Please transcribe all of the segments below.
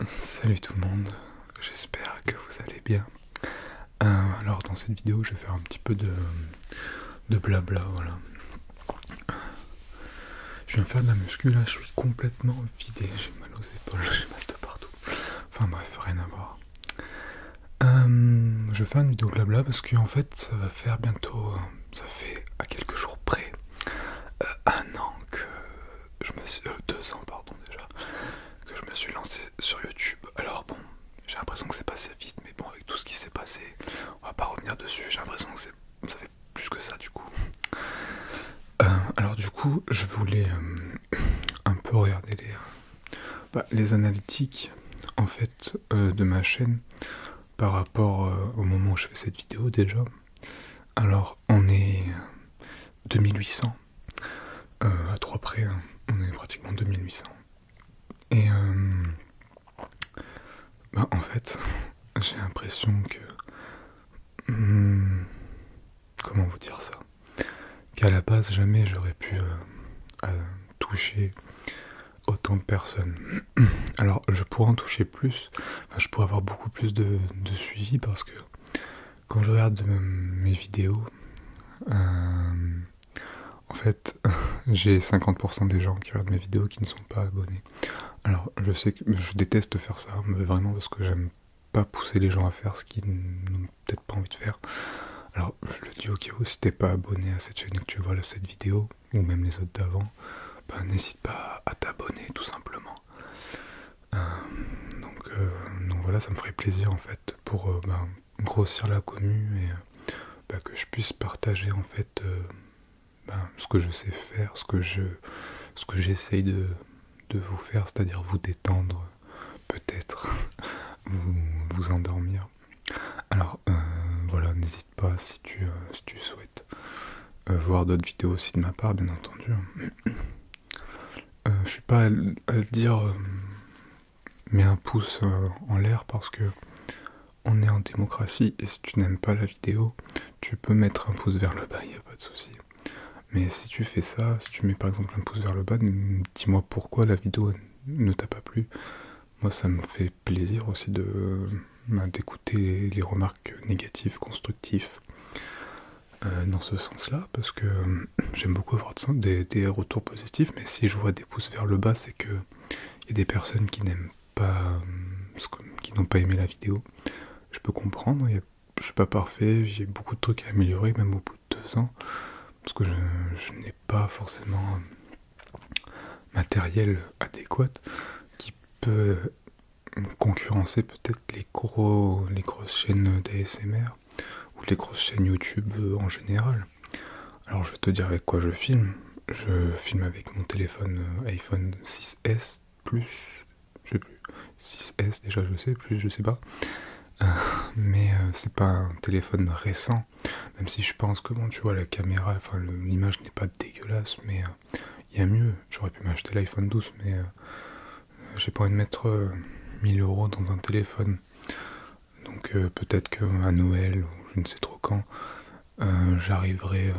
Salut tout le monde, j'espère que vous allez bien. Alors dans cette vidéo je vais faire un petit peu de blabla, voilà. Je viens faire de la muscu là, je suis complètement vidé, j'ai mal aux épaules, j'ai mal de partout. Enfin bref, rien à voir. Je vais faire une vidéo blabla parce qu'en fait ça va faire bientôt, ça fait à quelques jours près, 1 an que je me suis... 2 ans pardon déjà, que je me suis lancé sur YouTube. Alors bon, j'ai l'impression que c'est passé vite, mais bon, avec tout ce qui s'est passé, on va pas revenir dessus. J'ai l'impression que ça fait plus que ça du coup. Alors du coup, je voulais un peu regarder les analytiques en fait de ma chaîne par rapport au moment où je fais cette vidéo déjà. Alors on est 2800 à 3 près, hein. On est pratiquement 2800. Et en fait, j'ai l'impression que... comment vous dire ça? Qu'à la base, jamais j'aurais pu toucher autant de personnes. Alors, je pourrais en toucher plus, enfin, je pourrais avoir beaucoup plus de suivi parce que quand je regarde mes vidéos, en fait, j'ai 50% des gens qui regardent mes vidéos qui ne sont pas abonnés. Alors, je sais que je déteste faire ça, mais vraiment parce que j'aime pas pousser les gens à faire ce qu'ils n'ont peut-être pas envie de faire. Alors, je le dis au cas où, si t'es pas abonné à cette chaîne et que tu vois là cette vidéo, ou même les autres d'avant, n'hésite pas à t'abonner tout simplement. Donc voilà, ça me ferait plaisir en fait pour grossir la commu et que je puisse partager en fait ce que je sais faire, ce que j'essaye de vous faire, c'est-à-dire vous détendre, peut-être, vous endormir. Alors voilà, n'hésite pas si tu souhaites voir d'autres vidéos aussi de ma part, bien entendu. Je suis pas à le dire, mets un pouce en l'air parce que on est en démocratie et si tu n'aimes pas la vidéo, tu peux mettre un pouce vers le bas, il n'y a pas de souci. Mais si tu fais ça, si tu mets par exemple un pouce vers le bas, dis-moi pourquoi la vidéo ne t'a pas plu. Moi ça me fait plaisir aussi d'écouter les remarques négatives, constructives dans ce sens-là, parce que j'aime beaucoup avoir des retours positifs, mais si je vois des pouces vers le bas, c'est que il y a des personnes qui n'aiment pas, qui n'ont pas aimé la vidéo. Je peux comprendre, je suis pas parfait, j'ai beaucoup de trucs à améliorer, même au bout de 2 ans, parce que je n'ai pas forcément matériel adéquat qui peut concurrencer peut-être les grosses chaînes d'ASMR ou les grosses chaînes YouTube en général. Alors je vais te dire avec quoi je filme. Je filme avec mon téléphone iPhone 6S Plus, je sais plus, 6S déjà je sais, plus je sais pas. Mais c'est pas un téléphone récent, même si je pense que bon tu vois la caméra, enfin l'image n'est pas dégueulasse, mais il y a mieux. J'aurais pu m'acheter l'iPhone 12, mais j'ai pas envie de mettre 1000 € dans un téléphone. Donc peut-être qu'à Noël ou je ne sais trop quand, j'arriverai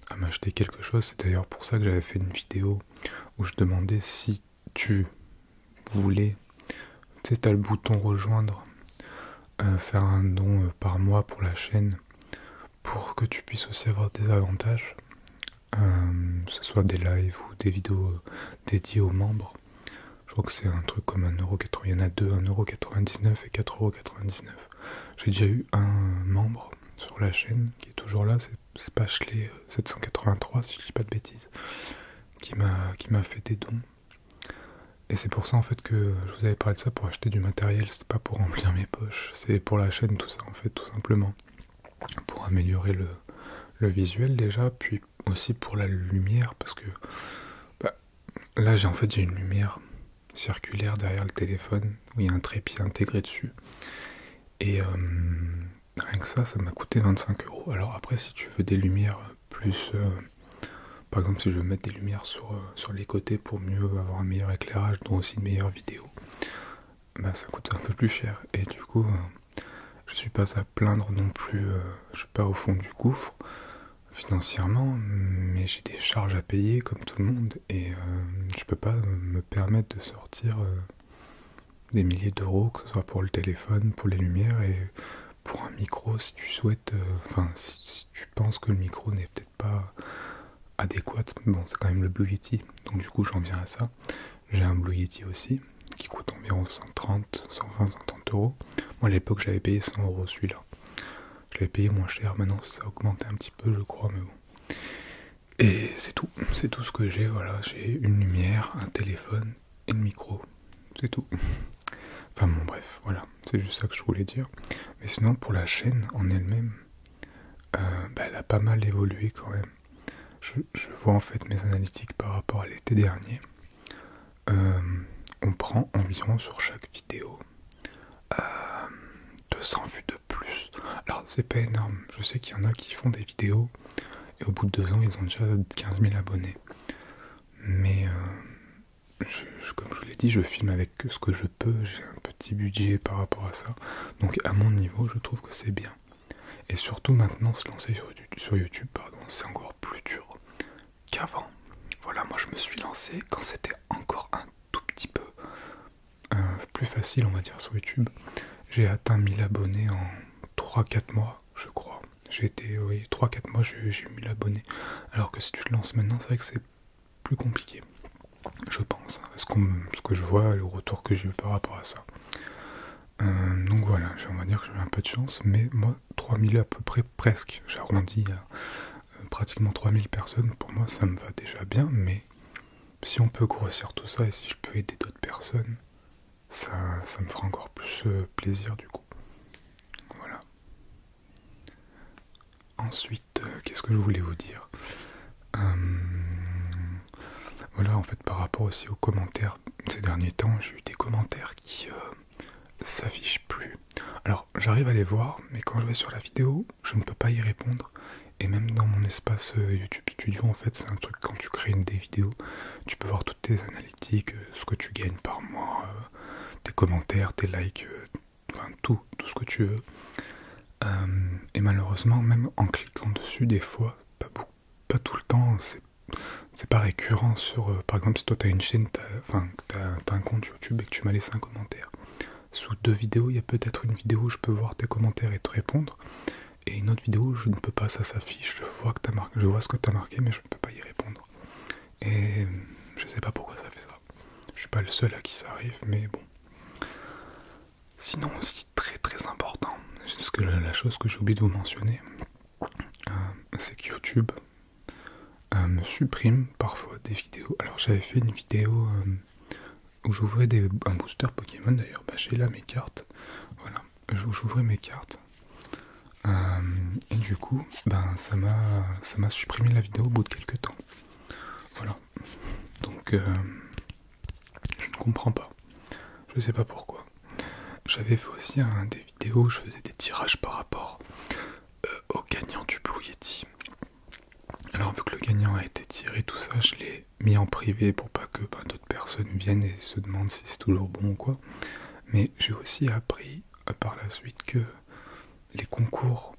à m'acheter quelque chose. C'est d'ailleurs pour ça que j'avais fait une vidéo où je demandais si tu voulais, tu sais, t'as le bouton rejoindre, faire un don par mois pour la chaîne pour que tu puisses aussi avoir des avantages, que ce soit des lives ou des vidéos dédiées aux membres. Je crois que c'est un truc comme 1,80€, il y en a deux, 1,99€ et 4,99€. J'ai déjà eu un membre sur la chaîne qui est toujours là, c'est Pachelé 783 si je dis pas de bêtises, qui m'a fait des dons. Et c'est pour ça en fait que je vous avais parlé de ça, pour acheter du matériel, c'était pas pour remplir mes poches, c'est pour la chaîne tout ça en fait, tout simplement. Pour améliorer le visuel déjà, puis aussi pour la lumière, parce que là j'ai une lumière circulaire derrière le téléphone, où il y a un trépied intégré dessus. Et rien que ça m'a coûté 25€. Alors après si tu veux des lumières plus... par exemple si je veux mettre des lumières sur les côtés pour mieux avoir un meilleur éclairage, dont aussi une meilleure vidéo, ça coûte un peu plus cher. Et du coup je suis pas à plaindre non plus, je suis pas au fond du gouffre financièrement, mais j'ai des charges à payer comme tout le monde et je peux pas me permettre de sortir des milliers d'euros, que ce soit pour le téléphone, pour les lumières et pour un micro si tu souhaites, enfin si tu penses que le micro n'est peut-être pas adéquat. Bon, c'est quand même le Blue Yeti, donc du coup j'en viens à ça. J'ai un Blue Yeti aussi qui coûte environ 130, 120, 130 euros. Moi à l'époque j'avais payé 100 euros celui-là. Je l'avais payé moins cher, maintenant ça a augmenté un petit peu je crois, mais bon. Et c'est tout ce que j'ai, voilà. J'ai une lumière, un téléphone et le micro, c'est tout. Enfin bon bref, voilà, c'est juste ça que je voulais dire. Mais sinon pour la chaîne en elle-même, elle a pas mal évolué quand même. Je vois en fait mes analytiques par rapport à l'été dernier. On prend environ sur chaque vidéo 200 vues de plus. Alors c'est pas énorme, je sais qu'il y en a qui font des vidéos et au bout de 2 ans ils ont déjà 15 000 abonnés. Mais comme je vous l'ai dit, je filme avec ce que je peux, j'ai un petit budget par rapport à ça. Donc à mon niveau, je trouve que c'est bien. Et surtout maintenant, se lancer sur YouTube, c'est encore plus dur qu'avant. Voilà, moi je me suis lancé quand c'était encore un tout petit peu plus facile, on va dire, sur YouTube. J'ai atteint 1000 abonnés en 3-4 mois, je crois. J'ai été, oui, 3-4 mois, j'ai eu 1000 abonnés. Alors que si tu te lances maintenant, c'est vrai que c'est plus compliqué. Je pense, ce que je vois, le retour que j'ai eu par rapport à ça. Donc voilà, on va dire que j'ai eu un peu de chance, mais moi, 3000 à peu près, presque, j'ai arrondi à pratiquement 3000 personnes, pour moi ça me va déjà bien, mais si on peut grossir tout ça et si je peux aider d'autres personnes, ça me fera encore plus plaisir du coup. Voilà. Ensuite, qu'est-ce que je voulais vous dire? Voilà, en fait, par rapport aussi aux commentaires, ces derniers temps, j'ai eu des commentaires qui s'affichent plus. Alors, j'arrive à les voir, mais quand je vais sur la vidéo, je ne peux pas y répondre. Et même dans mon espace YouTube Studio, en fait, c'est un truc, quand tu crées des vidéos, tu peux voir toutes tes analytiques, ce que tu gagnes par mois, tes commentaires, tes likes, enfin tout ce que tu veux. Et malheureusement, même en cliquant dessus, des fois, pas tout le temps, c'est pas récurrent sur... par exemple, si toi t'as une chaîne, t'as un compte YouTube et que tu m'as laissé un commentaire. Sous 2 vidéos, il y a peut-être une vidéo où je peux voir tes commentaires et te répondre. Et une autre vidéo, je ne peux pas, ça s'affiche, je vois ce que t'as marqué, mais je ne peux pas y répondre. Et je sais pas pourquoi ça fait ça. Je suis pas le seul à qui ça arrive, mais bon. Sinon aussi, très très important, la chose que j'ai oublié de vous mentionner, c'est que YouTube me supprime parfois des vidéos. Alors j'avais fait une vidéo où j'ouvrais un booster Pokémon, d'ailleurs, j'ai là mes cartes, voilà, j'ouvrais mes cartes, et du coup, ça m'a supprimé la vidéo au bout de quelques temps, voilà, donc je ne comprends pas, je sais pas pourquoi. J'avais fait aussi des vidéos où je faisais des tirages par rapport au gagnant du Blue Yeti. Alors vu que le gagnant a été tiré, tout ça, je l'ai mis en privé pour pas que d'autres personnes viennent et se demandent si c'est toujours bon ou quoi. Mais j'ai aussi appris par la suite que les concours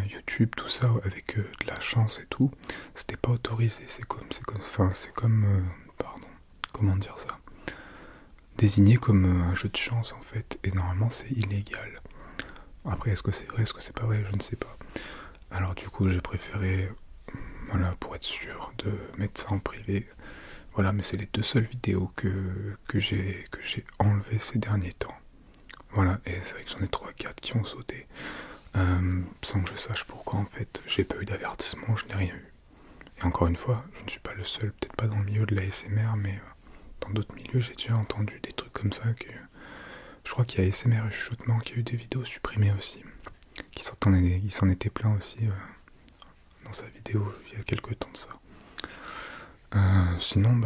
YouTube, tout ça, avec de la chance et tout, c'était pas autorisé. C'est comme, pardon, comment dire ça, désigné comme un jeu de chance en fait, et normalement c'est illégal. Après, est-ce que c'est vrai, est-ce que c'est pas vrai, je ne sais pas. Alors du coup, j'ai préféré, voilà, pour être sûr de mettre ça en privé. Voilà, mais c'est les 2 seules vidéos que j'ai enlevées ces derniers temps. Voilà, et c'est vrai que j'en ai 3-4 qui ont sauté. Sans que je sache pourquoi en fait. J'ai pas eu d'avertissement, je n'ai rien eu. Et encore une fois, je ne suis pas le seul, peut-être pas dans le milieu de la ASMR, mais dans d'autres milieux, j'ai déjà entendu des trucs comme ça. Je crois qu'il y a ASMR et Chuchotement qui a eu des vidéos supprimées aussi. Il s'en était plaint aussi dans sa vidéo il y a quelques temps de ça. Sinon,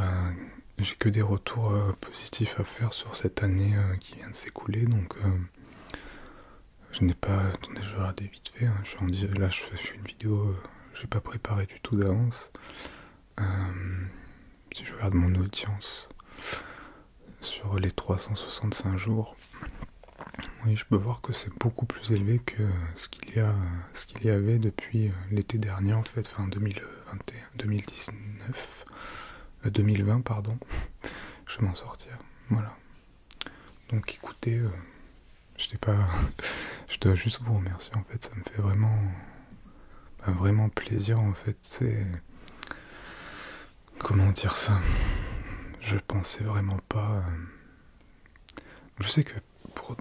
j'ai que des retours positifs à faire sur cette année qui vient de s'écouler, donc je n'ai pas... Attendez, je vais regarder vite fait, hein. Là je fais une vidéo, j'ai pas préparé du tout d'avance. Si je regarde mon audience sur les 365 jours, oui, je peux voir que c'est beaucoup plus élevé que ce qu'il y avait depuis l'été dernier en fait, enfin 2020 pardon, je vais m'en sortir, voilà. Donc écoutez, je sais pas, je dois juste vous remercier en fait, ça me fait vraiment, vraiment plaisir en fait. C'est, comment dire ça? Je pensais vraiment pas. Je sais que pour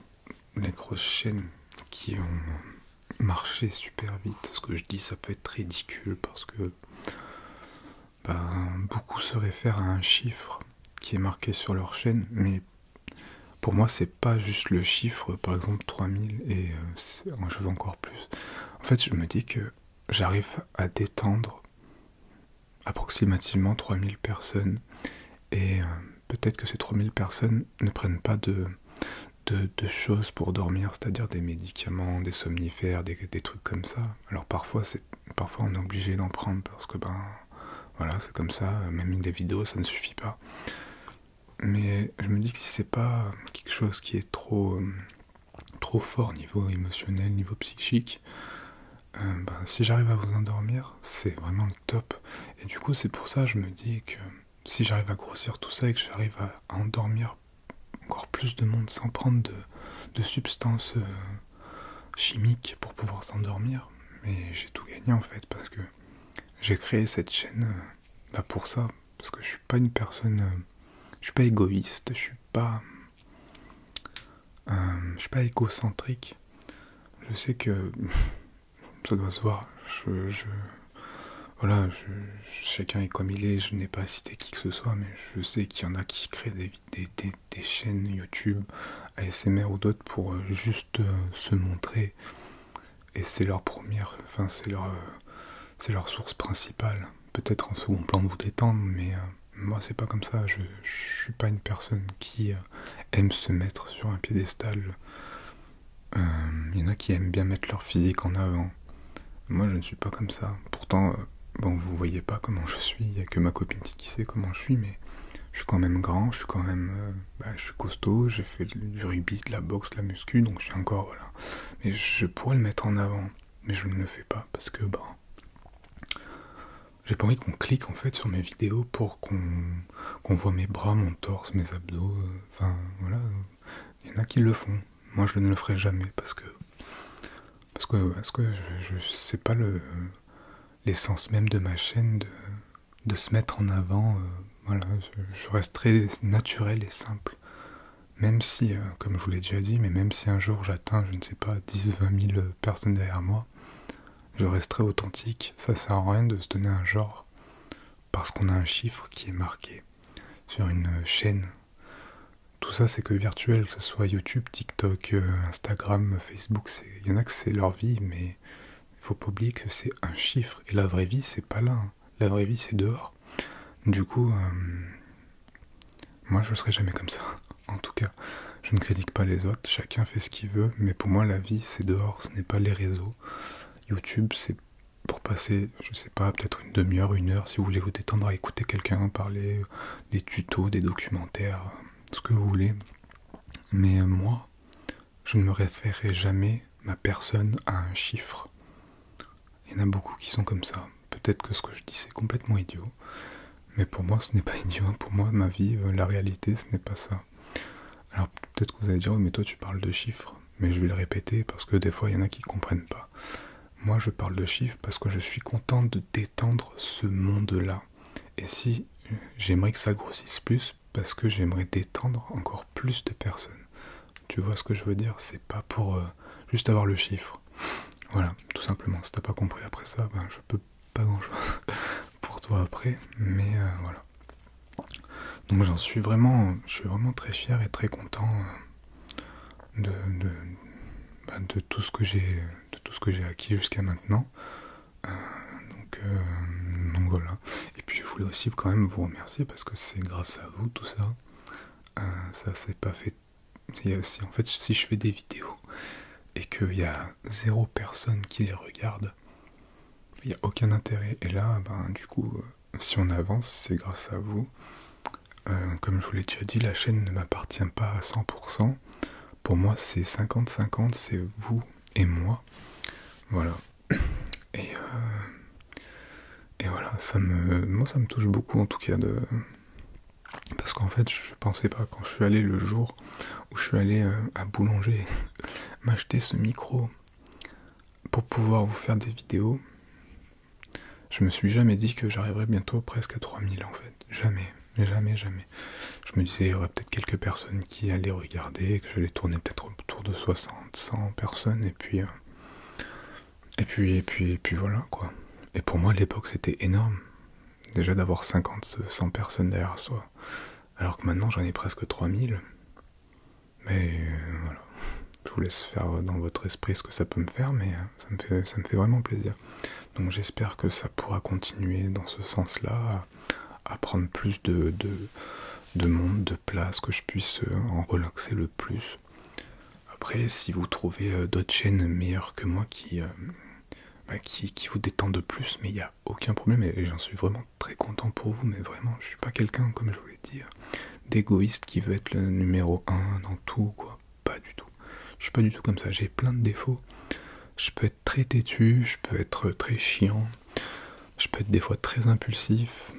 les grosses chaînes qui ont marché super vite, ce que je dis ça peut être ridicule parce que beaucoup se réfèrent à un chiffre qui est marqué sur leur chaîne, mais pour moi c'est pas juste le chiffre, par exemple 3000 et je veux encore plus. En fait je me dis que j'arrive à détendre approximativement 3000 personnes et peut-être que ces 3000 personnes ne prennent pas de choses pour dormir, c'est-à-dire des médicaments, des somnifères, des trucs comme ça. Alors parfois on est obligé d'en prendre parce que voilà, c'est comme ça, même des vidéos ça ne suffit pas. Mais je me dis que si c'est pas quelque chose qui est trop fort niveau émotionnel, niveau psychique, si j'arrive à vous endormir, c'est vraiment le top. Et du coup c'est pour ça que je me dis que si j'arrive à grossir tout ça et que j'arrive à endormir encore plus de monde sans prendre de substances chimiques pour pouvoir s'endormir, mais j'ai tout gagné en fait, parce que j'ai créé cette chaîne pour ça, parce que je suis pas une personne, je suis pas égoïste, je suis pas égocentrique. Je sais que ça doit se voir, voilà, chacun est comme il est, je n'ai pas cité qui que ce soit, mais je sais qu'il y en a qui créent des chaînes YouTube, ASMR ou d'autres pour juste se montrer, et c'est leur première, enfin c'est leur source principale. Peut-être en second plan de vous détendre, mais moi c'est pas comme ça, je suis pas une personne qui aime se mettre sur un piédestal. Il y en a qui aiment bien mettre leur physique en avant. Moi je ne suis pas comme ça, pourtant... vous voyez pas comment je suis, il n'y a que ma copine qui sait comment je suis, mais je suis quand même grand, je suis quand même... je suis costaud, j'ai fait du rugby, de la boxe, de la muscu, donc je suis encore... Voilà. Mais je pourrais le mettre en avant, mais je ne le fais pas, parce que, j'ai pas envie qu'on clique en fait sur mes vidéos pour qu'on voit mes bras, mon torse, mes abdos, enfin, voilà. Il y en a qui le font, moi je ne le ferai jamais, parce que je sais pas l'essence même de ma chaîne de se mettre en avant. Voilà, je reste très naturel et simple. Même si, comme je vous l'ai déjà dit, mais même si un jour j'atteins, je ne sais pas, 10-20 000 personnes derrière moi, je resterai authentique. Ça sert à rien de se donner un genre parce qu'on a un chiffre qui est marqué sur une chaîne. Tout ça c'est que virtuel, que ce soit YouTube, TikTok, Instagram, Facebook, il y en a que c'est leur vie, mais faut pas oublier que c'est un chiffre, et la vraie vie c'est pas là, hein. La vraie vie c'est dehors. Du coup, moi je serai jamais comme ça. En tout cas, je ne critique pas les autres, chacun fait ce qu'il veut, mais pour moi la vie c'est dehors, ce n'est pas les réseaux. YouTube c'est pour passer, je sais pas, peut-être une demi-heure, une heure, si vous voulez vous détendre à écouter quelqu'un parler, des tutos, des documentaires, ce que vous voulez. Mais moi, je ne me référerai jamais ma personne à un chiffre. Il y en a beaucoup qui sont comme ça. Peut-être que ce que je dis c'est complètement idiot, mais pour moi ce n'est pas idiot. Pour moi, ma vie, la réalité, ce n'est pas ça. Alors peut-être que vous allez dire, oui, mais toi tu parles de chiffres, mais je vais le répéter parce que des fois il y en a qui ne comprennent pas. Moi je parle de chiffres parce que je suis content de détendre ce monde-là. Et si j'aimerais que ça grossisse plus, parce que j'aimerais détendre encore plus de personnes. Tu vois ce que je veux dire? C'est pas pour juste avoir le chiffre. Voilà, tout simplement. Si t'as pas compris après ça, je peux pas grand chose pour toi après, mais voilà. Donc je suis vraiment très fier et très content de tout ce que j'ai acquis jusqu'à maintenant. Donc voilà. Et puis je voulais aussi quand même vous remercier parce que c'est grâce à vous tout ça. Ça s'est pas fait. En fait, si je fais des vidéos et qu'il y a 0 personne qui les regarde, il n'y a aucun intérêt. Et là, du coup, si on avance, c'est grâce à vous. Comme je vous l'ai déjà dit, la chaîne ne m'appartient pas à 100%. Pour moi, c'est 50-50, c'est vous et moi. Voilà. Et voilà, moi ça me touche beaucoup en tout cas Parce qu'en fait, je pensais pas, quand je suis allé le jour où je suis allé à Boulanger m'acheter ce micro pour pouvoir vous faire des vidéos, je me suis jamais dit que j'arriverais bientôt presque à 3000 en fait. Jamais, jamais, jamais. Je me disais, il y aurait peut-être quelques personnes qui allaient regarder, que j'allais tourner peut-être autour de 60, 100 personnes, et puis voilà quoi. Et pour moi, à l'époque, c'était énorme. Déjà d'avoir 50, 100 personnes derrière soi. Alors que maintenant, j'en ai presque 3000. Mais voilà. Je vous laisse faire dans votre esprit ce que ça peut me faire, mais ça me fait vraiment plaisir. Donc j'espère que ça pourra continuer dans ce sens-là, à prendre plus de monde, de place, que je puisse en relaxer le plus. Après, si vous trouvez d'autres chaînes meilleures que moi qui vous détendent de plus, mais il n'y a aucun problème, et j'en suis vraiment très content pour vous, mais vraiment, je suis pas quelqu'un, comme je voulais dire, d'égoïste qui veut être le numéro 1 dans tout, quoi. Pas du tout. Je suis pas du tout comme ça, j'ai plein de défauts. Je peux être très têtu, je peux être très chiant, je peux être des fois très impulsif,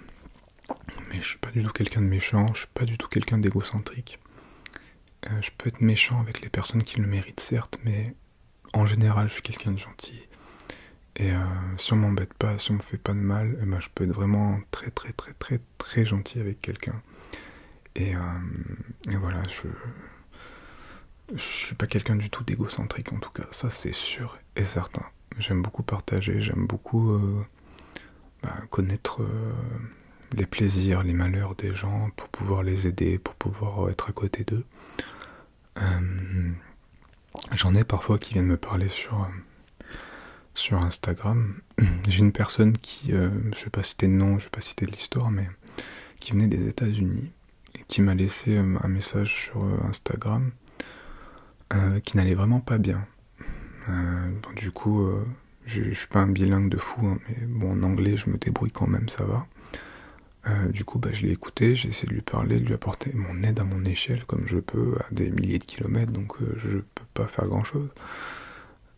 mais je suis pas du tout quelqu'un de méchant, je suis pas du tout quelqu'un d'égocentrique. Je peux être méchant avec les personnes qui le méritent, certes, mais en général, je suis quelqu'un de gentil. Et si on m'embête pas, si on me fait pas de mal, eh ben, je peux être vraiment très très très très très gentil avec quelqu'un. Et voilà, je suis pas quelqu'un du tout d'égocentrique en tout cas, ça c'est sûr et certain. J'aime beaucoup partager, j'aime beaucoup connaître les plaisirs, les malheurs des gens pour pouvoir les aider, pour pouvoir être à côté d'eux. J'en ai parfois qui viennent me parler sur Instagram. J'ai une personne qui, je vais pas citer de nom, je vais pas citer de l'histoire, mais qui venait des États-Unis et qui m'a laissé un message sur Instagram qui n'allait vraiment pas bien. Bon, du coup, je suis pas un bilingue de fou, hein, mais bon, en anglais, je me débrouille quand même, ça va. Du coup, je l'ai écouté, j'ai essayé de lui parler, de lui apporter mon aide à mon échelle, comme je peux, à des milliers de kilomètres, donc je peux pas faire grand-chose.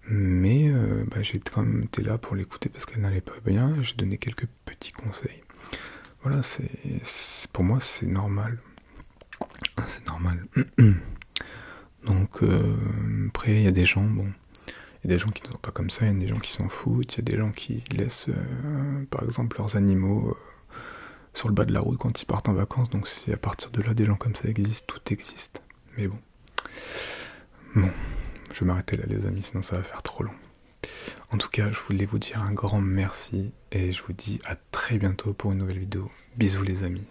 Mais j'ai quand même été là pour l'écouter parce qu'elle n'allait pas bien, j'ai donné quelques petits conseils. Voilà, pour moi, c'est normal. C'est normal. Donc, après, il y a des gens, bon, il y a des gens qui ne sont pas comme ça, il y a des gens qui s'en foutent, il y a des gens qui laissent, par exemple, leurs animaux sur le bas de la route quand ils partent en vacances, donc c'est à partir de là, des gens comme ça existent, tout existe. Mais bon. Bon, je vais m'arrêter là les amis, sinon ça va faire trop long. En tout cas, je voulais vous dire un grand merci, et je vous dis à très bientôt pour une nouvelle vidéo. Bisous les amis.